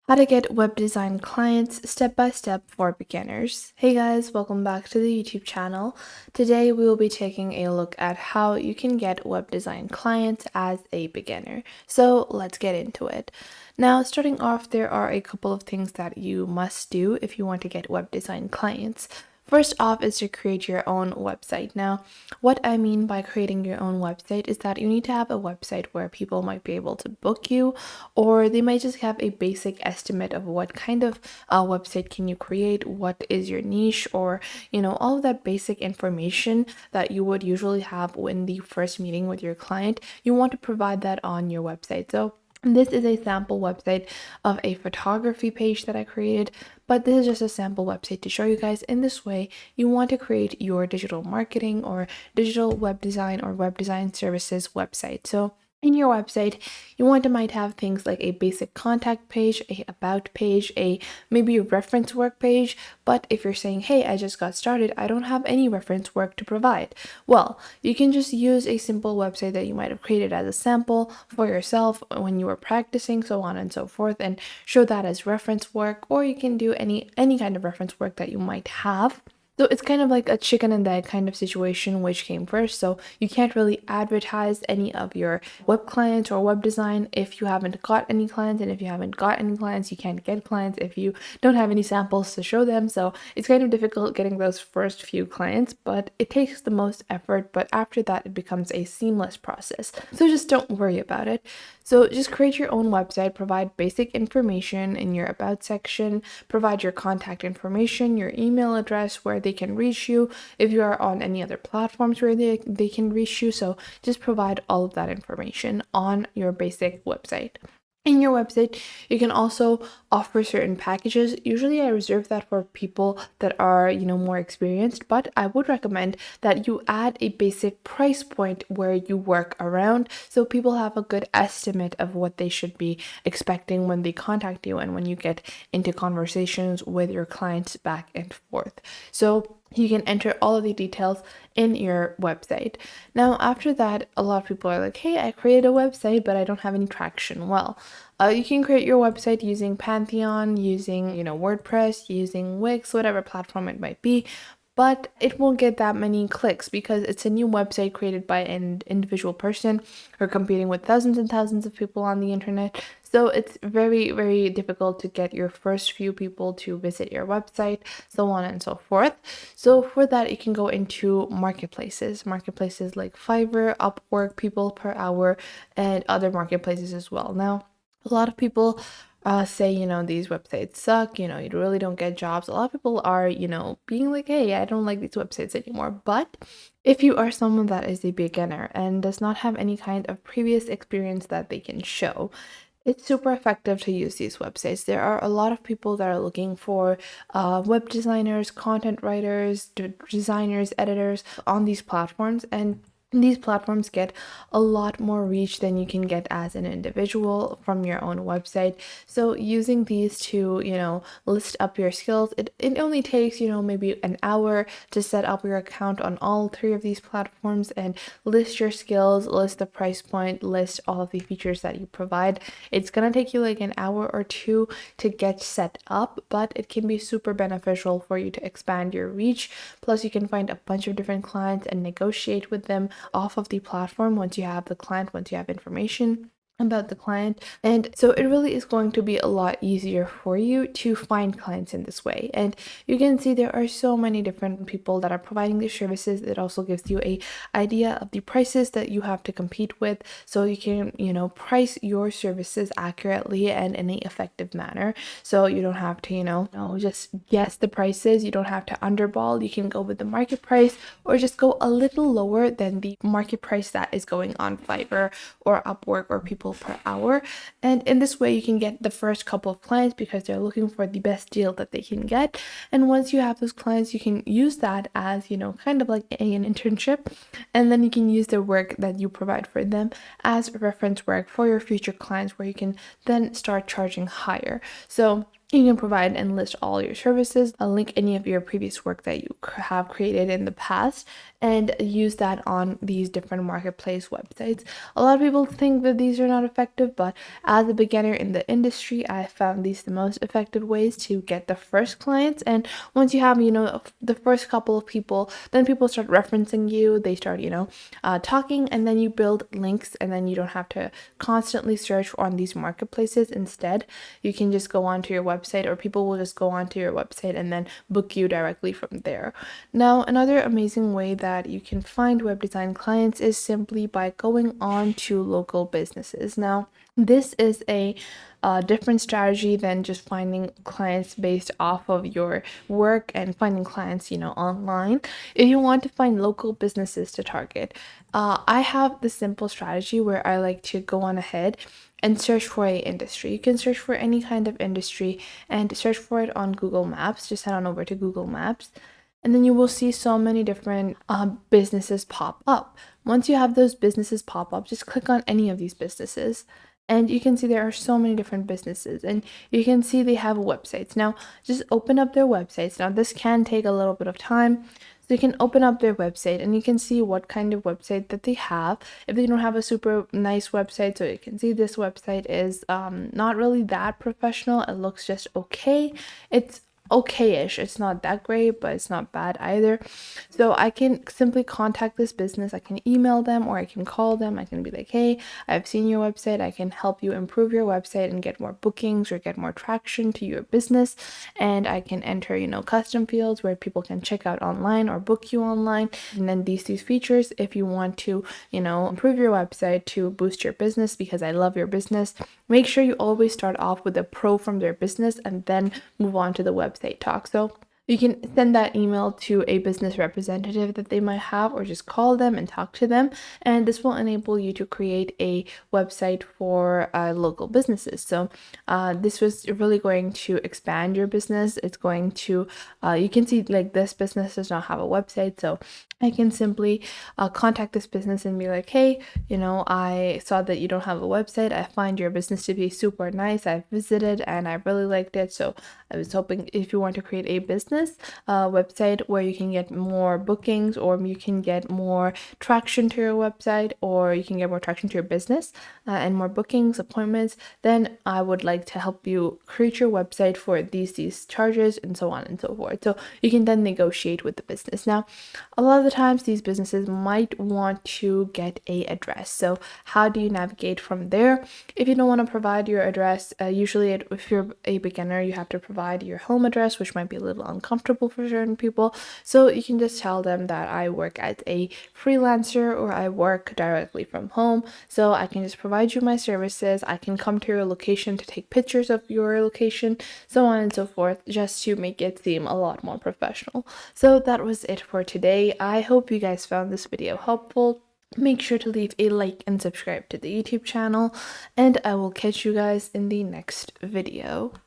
How to get web design clients step by step for beginners. Hey guys, welcome back to the YouTube channel. Today we will be taking a look at how you can get web design clients as a beginner. So let's get into it. Now, starting off, there are a couple of things that you must do if you want to get web design clients. First off is to create your own website. Now, what I mean by creating your own website is that you need to have a website where people might be able to book you, or they might just have a basic estimate of what kind of website can you create, what is your niche, or all of that basic information that you would usually have in the first meeting with your client. You want to provide that on your website. So this is a sample website of a photography page that I created, but this is just a sample website to show you guys. In this way, you want to create your digital marketing or digital web design or web design services website. So in your website, might have things like a basic contact page, a about page, maybe a reference work page. But if you're saying, hey, I just got started, I don't have any reference work to provide, well, you can just use a simple website that you might have created as a sample for yourself when you were practicing, so on and so forth, and show that as reference work. Or you can do any kind of reference work that you might have. So it's kind of like a chicken and egg kind of situation, which came first. So you can't really advertise any of your web clients or web design if you haven't got any clients. And if you haven't got any clients, you can't get clients if you don't have any samples to show them. So it's kind of difficult getting those first few clients, but it takes the most effort. But after that, it becomes a seamless process. So just don't worry about it. So just create your own website, provide basic information in your about section, provide your contact information, your email address where they can reach you, if you are on any other platforms where they can reach you. So just provide all of that information on your basic website. In your website, you can also offer certain packages. Usually I reserve that for people that are, more experienced, but I would recommend that you add a basic price point where you work around so people have a good estimate of what they should be expecting when they contact you and when you get into conversations with your clients back and forth. So you can enter all of the details in your website. Now, after that, a lot of people are like, hey, I created a website, but I don't have any traction. Well, you can create your website using Pantheon, using, WordPress, using Wix, whatever platform it might be, but it won't get that many clicks because it's a new website created by an individual person who are competing with thousands and thousands of people on the internet. So it's very, very difficult to get your first few people to visit your website, so on and so forth. So for that, you can go into marketplaces like Fiverr, Upwork, People Per Hour, and other marketplaces as well. Now, a lot of people say, these websites suck, you really don't get jobs. A lot of people are, being like, hey, I don't like these websites anymore. But if you are someone that is a beginner and does not have any kind of previous experience that they can show, it's super effective to use these websites. There are a lot of people that are looking for web designers, content writers, designers, editors on these platforms, and these platforms get a lot more reach than you can get as an individual from your own website. So using these to, list up your skills, it only takes, maybe an hour to set up your account on all three of these platforms and list your skills, list the price point, list all of the features that you provide. It's gonna take you like an hour or two to get set up, but it can be super beneficial for you to expand your reach. Plus, you can find a bunch of different clients and negotiate with them off of the platform once you have information about the client. And so it really is going to be a lot easier for you to find clients in this way. And you can see there are so many different people that are providing these services. It also gives you a idea of the prices that you have to compete with, so you can price your services accurately and in an effective manner. So you don't have to just guess the prices. You don't have to underball. You can go with the market price or just go a little lower than the market price that is going on Fiverr or Upwork or People Per Hour. And in this way, you can get the first couple of clients because they're looking for the best deal that they can get. And once you have those clients, you can use that as, kind of like an internship. And then you can use the work that you provide for them as reference work for your future clients, where you can then start charging higher. So You can provide and list all your services, link any of your previous work that you have created in the past, and use that on these different marketplace websites. A lot of people think that these are not effective, but as a beginner in the industry, I found these the most effective ways to get the first clients. And once you have, the first couple of people, then people start referencing you, they start, talking, and then you build links, and then you don't have to constantly search on these marketplaces. Instead, you can just go onto your website, or people will just go onto your website and then book you directly from there. Now, another amazing way that you can find web design clients is simply by going on to local businesses. Now, this is a different strategy than just finding clients based off of your work and finding clients, online. If you want to find local businesses to target, I have the simple strategy where I like to go on ahead and search for a industry. You can search for any kind of industry and search for it on Google Maps. Just head on over to Google Maps, and then you will see so many different businesses pop up. Once you have those businesses pop up, just click on any of these businesses, and you can see there are so many different businesses, and you can see they have websites. Now, just open up their websites. Now, this can take a little bit of time. So you can open up their website and you can see what kind of website that they have. If they don't have a super nice website, so you can see this website is not really that professional. It looks just okay. It's okay-ish. It's not that great, but it's not bad either. So I can simply contact this business. I can email them or I can call them. I can be like, hey, I've seen your website. I can help you improve your website and get more bookings or get more traction to your business. And I can enter, custom fields where people can check out online or book you online. And then these features, if you want to, improve your website to boost your business, because I love your business, make sure you always start off with a pro from their business and then move on to the website talk. So you can send that email to a business representative that they might have, or just call them and talk to them. And this will enable you to create a website for local businesses. So this was really going to expand your business. It's going to, you can see like this business does not have a website. So I can simply contact this business and be like, hey, I saw that you don't have a website. I find your business to be super nice. I visited and I really liked it. So I was hoping if you want to create a business website where you can get more bookings, or you can get more traction to your website, or you can get more traction to your business and more bookings, appointments, then I would like to help you create your website for these charges and so on and so forth. So you can then negotiate with the business. Now, a lot of the times these businesses might want to get a address. So how do you navigate from there? If you don't want to provide your address, usually if you're a beginner, you have to provide your home address, which might be a little uncomfortable for certain people. So you can just tell them that I work as a freelancer or I work directly from home. So I can just provide you my services. I can come to your location to take pictures of your location, so on and so forth, just to make it seem a lot more professional. So that was it for today. I hope you guys found this video helpful. Make sure to leave a like and subscribe to the YouTube channel, and I will catch you guys in the next video.